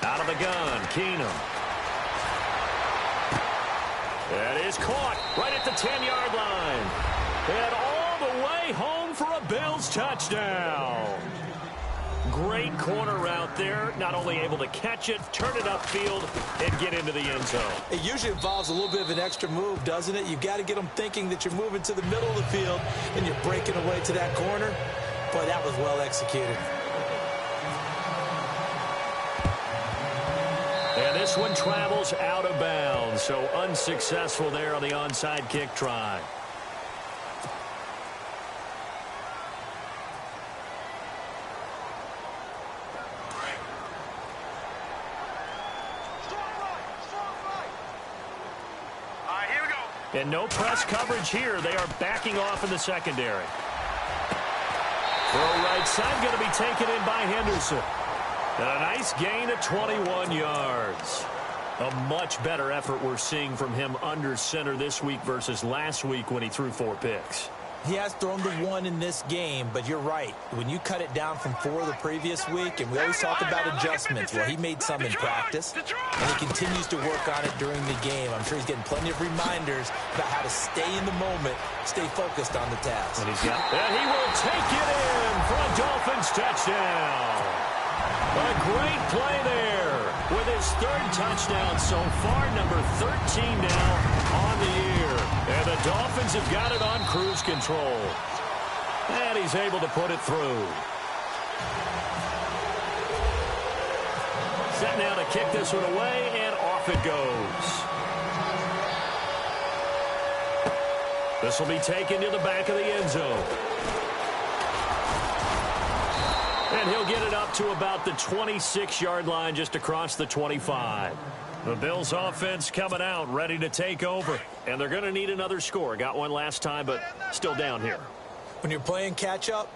B: Out of the gun, Keenum. That is caught right at the 10-yard line. And all the way home for a Bills touchdown. Great corner route there. Not only able to catch it, turn it upfield, and get into the end zone. It usually involves a little bit of an extra move, doesn't it? You've got to get them thinking that you're moving to the middle of the field, and you're breaking away to that corner. Boy, that was well executed. And this one travels out of bounds, so unsuccessful there on the onside kick try. And no press coverage here. They are backing off in the secondary. Throw right side going to be taken in by Henderson. And a nice gain of 21 yards. A much better effort we're seeing from him under center this week versus last week when he threw 4 picks.
C: He has thrown the 1 in this game, but you're right. When you cut it down from 4 the previous week, and we always talk about adjustments, well, he made some in practice, and he continues to work on it during the game. I'm sure he's getting plenty of reminders about how to stay in the moment, stay focused on the task.
B: And he will take it in for a Dolphins touchdown. A great play there with his 3rd touchdown so far, number 13 now on the year. And the Dolphins have got it on cruise control. And he's able to put it through. Set now to kick this one away, and off it goes. This will be taken to the back of the end zone. And he'll get it up to about the 26-yard line, just across the 25. The Bills offense coming out, ready to take over. And they're going to need another score. Got one last time, but still down here.
C: When you're playing catch-up,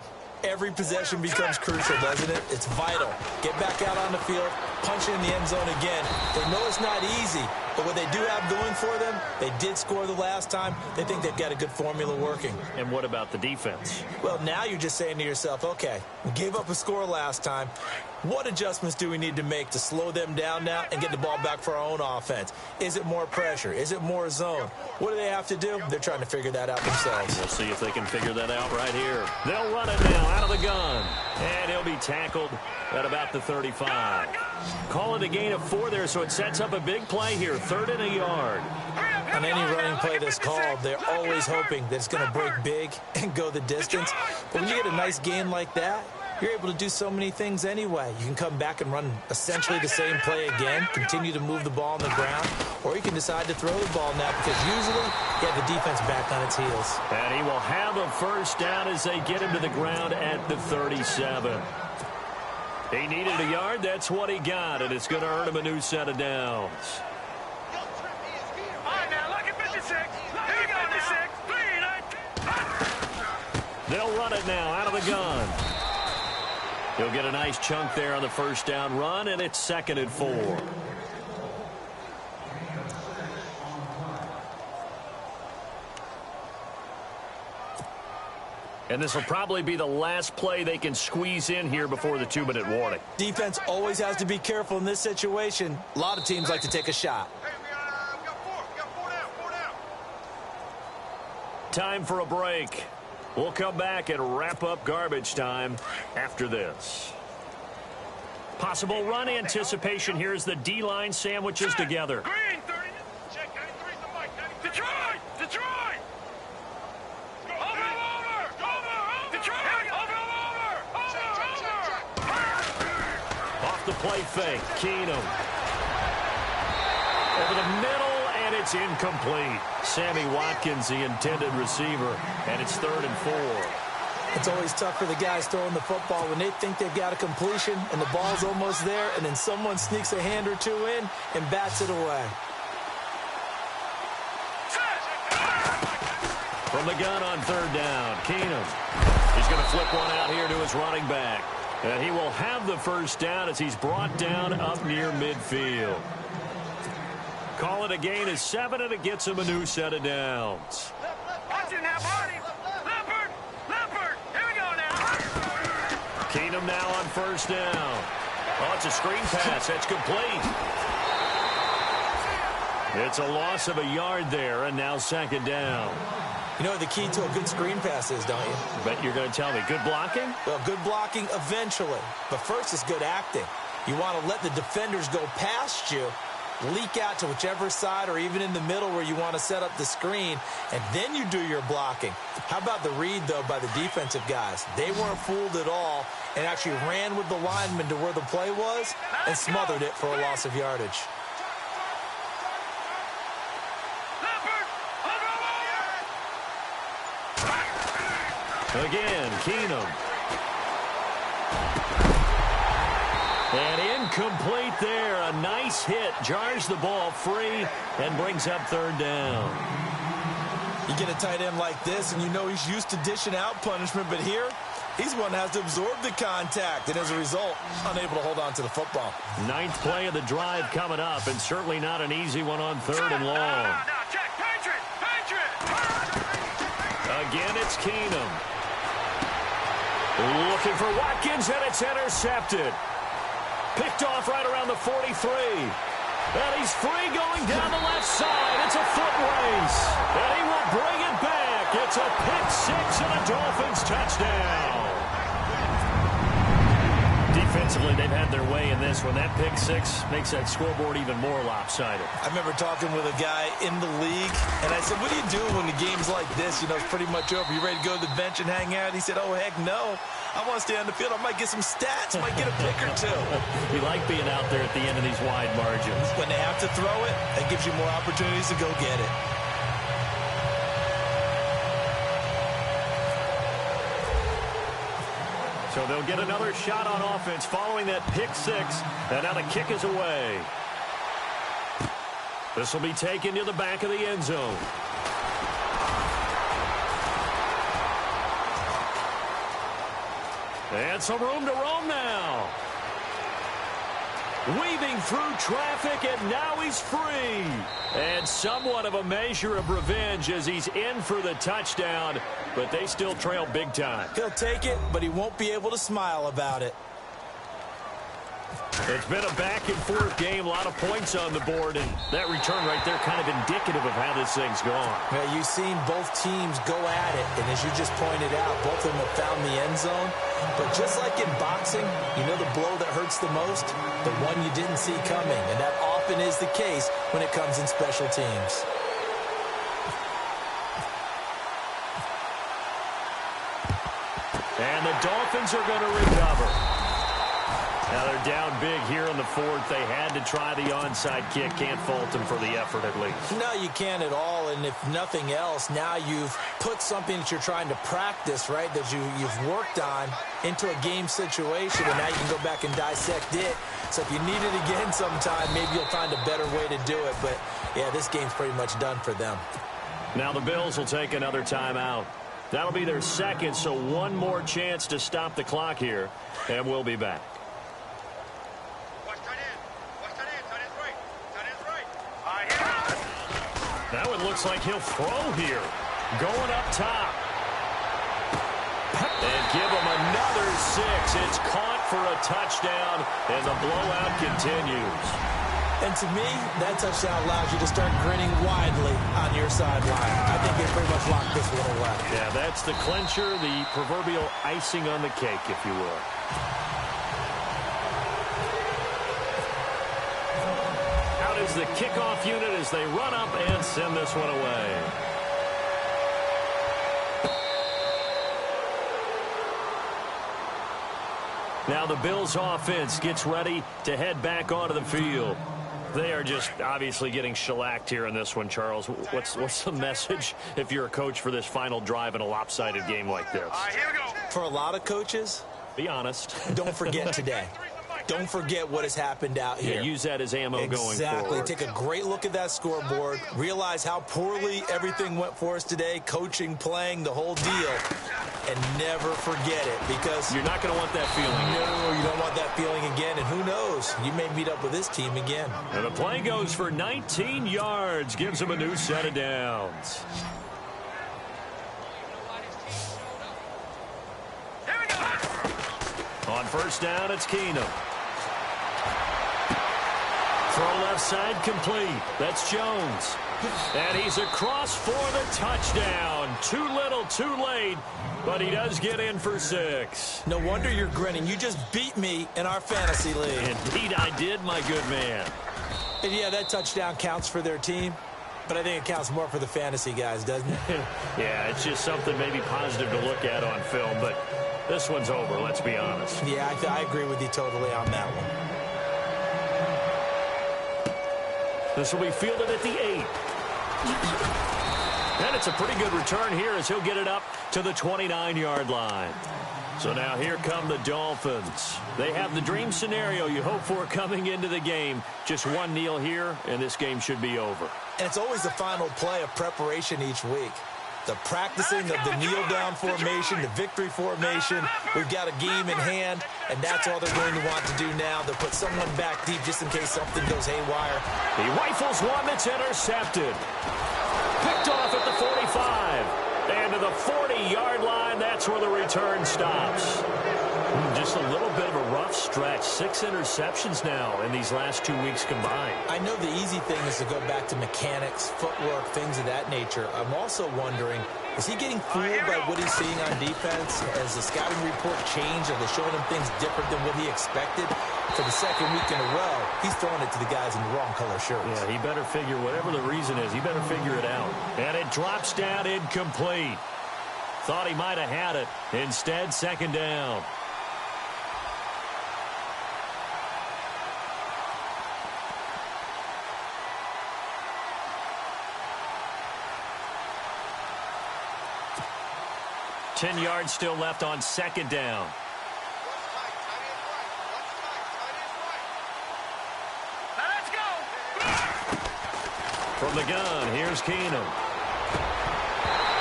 C: every possession becomes crucial, doesn't it? It's vital. Get back out on the field, punch it in the end zone again. They know it's not easy, but what they do have going for them, they did score the last time. They think they've got a good formula working.
B: And what about the defense?
C: Well, now you're just saying to yourself, okay, we gave up a score last time. What adjustments do we need to make to slow them down now and get the ball back for our own offense? Is it more pressure? Is it more zone? What do they have to do? They're trying to figure that out themselves.
B: We'll see if they can figure that out right here. They'll run it now out of the gun. And he'll be tackled at about the 35. Call it a gain of 4 there, so it sets up a big play here. 3rd and a yard.
C: On any running play that's called, they're always hoping that it's going to break big and go the distance. But when you get a nice gain like that, you're able to do so many things anyway. You can come back and run essentially the same play again, continue to move the ball on the ground, or you can decide to throw the ball now because usually you have the defense back on its heels.
B: And he will have a first down as they get him to the ground at the 37. He needed a yard. That's what he got, and it's going to earn him a new set of downs. They'll run it now out of the gun. He'll get a nice chunk there on the first down run, and it's 2nd and 4. And this will probably be the last play they can squeeze in here before the 2-minute warning.
C: Defense always has to be careful in this situation. A lot of teams like to take a shot.
D: Hey, we got 4 down, 4 down.
B: Time for a break. We'll come back and wrap up garbage time after this. Possible run anticipation here as the D-line sandwiches together.
D: Green, 30. Check, 93's the mic. Detroit! Detroit! Over! Detroit! Over!
B: Off the play fake, Keenum. Over the middle, and it's incomplete. Sammy Watkins, the intended receiver, and it's 3rd and 4.
C: It's always tough for the guys throwing the football when they think they've got a completion and the ball's almost there, and then someone sneaks a hand or 2 in and bats it away.
B: From the gun on 3rd down, Keenum. He's going to flip one out here to his running back. And he will have the first down as he's brought down up near midfield. Call it a gain of 7, and it gets him a new set of downs.
D: Watch it now, Barney. Leopard. Here we go now.
B: Keenum now on first down. Oh, it's a screen pass. That's complete. It's a loss of a yard there, and now 2nd down.
C: You know what the key to a good screen pass is, don't you?
B: Bet you're going to tell me. Good blocking?
C: Well, good blocking eventually. But first is good acting. You want to let the defenders go past you, leak out to whichever side or even in the middle where you want to set up the screen, and then you do your blocking. How about the read, though, by the defensive guys? They weren't fooled at all and actually ran with the lineman to where the play was and smothered it for a loss of yardage.
B: Again, Keenum. And incomplete there. A nice hit. Jars the ball free and brings up 3rd down.
C: You get a tight end like this, and you know he's used to dishing out punishment, but here, he's one that has to absorb the contact, and as a result, unable to hold on to the football. 9th
B: play of the drive coming up, and certainly not an easy one on 3rd and long.
D: Check. Patriot.
B: Again, it's Keenum. Looking for Watkins, and it's intercepted. Picked off right around the 43. And he's free going down the left side. It's a foot race. And he will bring it back. It's a pick-6 and a Dolphins touchdown. Defensively, they've had their way in this one. That pick-6 makes that scoreboard even more lopsided.
C: I remember talking with a guy in the league, and I said, what do you do when the game's like this? You know, it's pretty much over. You ready to go to the bench and hang out? He said, oh, heck no. I want to stay on the field. I might get some stats. I might get a pick or two.
B: You like being out there at the end of these wide margins.
C: When they have to throw it, that gives you more opportunities to go get it.
B: So they'll get another shot on offense following that pick-6. And now the kick is away. This will be taken to the back of the end zone. And some room to roam now. Weaving through traffic, and now he's free. And somewhat of a measure of revenge as he's in for the touchdown, but they still trail big time.
C: He'll take it, but he won't be able to smile about it.
B: It's been a back-and-forth game, a lot of points on the board, and that return right there kind of indicative of how this thing's gone.
C: Yeah, you've seen both teams go at it, and as you just pointed out, both of them have found the end zone. But just like in boxing, you know the blow that hurts the most? The one you didn't see coming, and that often is the case when it comes in special teams.
B: And the Dolphins are going to recover. Now they're down big here in the 4th. They had to try the onside kick. Can't fault them for the effort at least.
C: No, you can't at all. And if nothing else, now you've put something that you're trying to practice, right, that you've worked on into a game situation, and now you can go back and dissect it. So if you need it again sometime, maybe you'll find a better way to do it. But, yeah, this game's pretty much done for them.
B: Now the Bills will take another timeout. That'll be their 2nd, so one more chance to stop the clock here, and we'll be back. Now it looks like he'll throw here. Going up top. And give him another 6. It's caught for a touchdown, and the blowout continues.
C: And to me, that touchdown allows you to start grinning widely on your sideline. I think they pretty much locked this one away.
B: Yeah, that's the clincher, the proverbial icing on the cake, if you will. Is the kickoff unit as they run up and send this one away. Now the Bills offense gets ready to head back onto the field. They are just obviously getting shellacked here in this one, Charles. What's the message if you're a coach for this final drive in a lopsided game like this?
D: Here we go.
C: For a lot of coaches,
B: be honest.
C: Don't forget today. Don't forget what has happened out here.
B: Yeah, use that as ammo going forward.
C: Exactly. Take a great look at that scoreboard. Realize how poorly everything went for us today. Coaching, playing, the whole deal. And never forget it, because
B: you're not going to want that feeling.
C: No, you don't want that feeling again. And who knows? You may meet up with this team again.
B: And the play goes for 19 yards. Gives him a new set of downs. On 1st down, it's Keenum. Throw left side complete. That's Jones. And he's across for the touchdown. Too little, too late, but he does get in for 6.
C: No wonder you're grinning. You just beat me in our fantasy league.
B: Indeed I did, my good man.
C: And yeah, that touchdown counts for their team, but I think it counts more for the fantasy guys, doesn't it?
B: Yeah, it's just something maybe positive to look at on film, but this one's over, let's be honest.
C: Yeah, I agree with you totally on that one.
B: This will be fielded at the 8. And it's a pretty good return here as he'll get it up to the 29-yard line. So now here come the Dolphins. They have the dream scenario you hope for coming into the game. Just one kneel here, and this game should be over.
C: And it's always the final play of preparation each week. the practicing of the kneel-down formation, the victory formation. We've got a game in hand, and that's all they're going to want to do now. They'll put someone back deep just in case something goes haywire.
B: He rifles one that's intercepted. Picked off at the 45. And to the 40-yard line, that's where the return stops. Just a little bit of a rough stretch. 6 interceptions now in these last 2 weeks combined.
C: I know the easy thing is to go back to mechanics, footwork, things of that nature. I'm also wondering, is he getting fooled by what he's seeing on defense? Has the scouting report changed? Are they showing him things different than what he expected? For the second week in a row, he's throwing it to the guys in the wrong color shirts.
B: Yeah, he better figure, whatever the reason is, he better figure it out. And it drops down incomplete. Thought he might have had it. Instead, second down. Ten yards still left on second down.
D: Let's go.
B: From the gun, here's Keenum.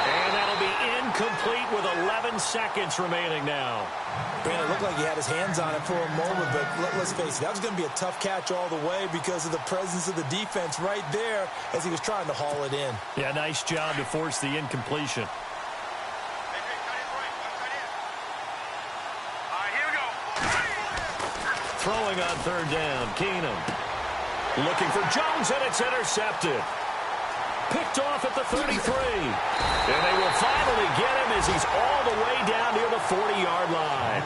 B: And that'll be incomplete with 11 seconds remaining now.
C: Brandon, it looked like he had his hands on it for a moment, but let's face it, that was going to be a tough catch all the way because of the presence of the defense right there as he was trying to haul it in.
B: Yeah, nice job to force the incompletion. Throwing on third down, Keenum. Looking for Jones, and it's intercepted. Picked off at the 33. And they will finally get him as he's all the way down near the 40-yard line.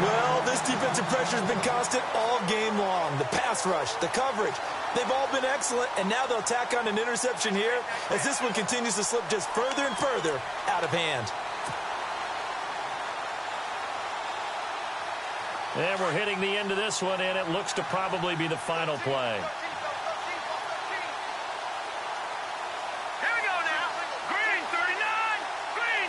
C: Well, this defensive pressure has been constant all game long. The pass rush, the coverage, they've all been excellent, and now they'll tack on an interception here as this one continues to slip just further and further out of hand.
B: And we're hitting the end of this one, and it looks to probably be the final play.
D: Here we go now. Green 39. Green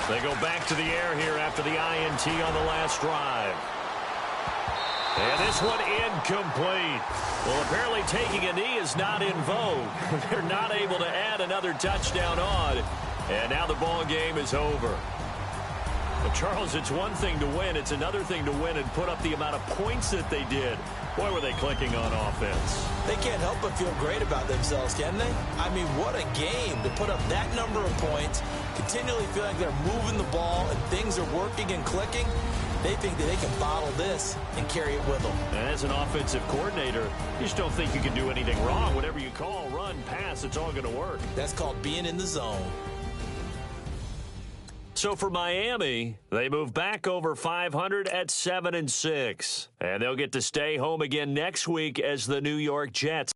D: 39.
B: They go back to the air here after the INT on the last drive. And this one incomplete. Well, apparently taking a knee is not in vogue. They're not able to add another touchdown on. And now the ball game is over. But Charles, it's one thing to win. It's another thing to win and put up the amount of points that they did. Boy, were they clicking on offense.
C: They can't help but feel great about themselves, can they? I mean, what a game to put up that number of points, continually feel like they're moving the ball and things are working and clicking. They think that they can bottle this and carry it with them.
B: And as an offensive coordinator, you just don't think you can do anything wrong. Whatever you call, run, pass, it's all going to work.
C: That's called being in the zone.
B: So for Miami, they move back over 500 at 7-6. And they'll get to stay home again next week as the New York Jets.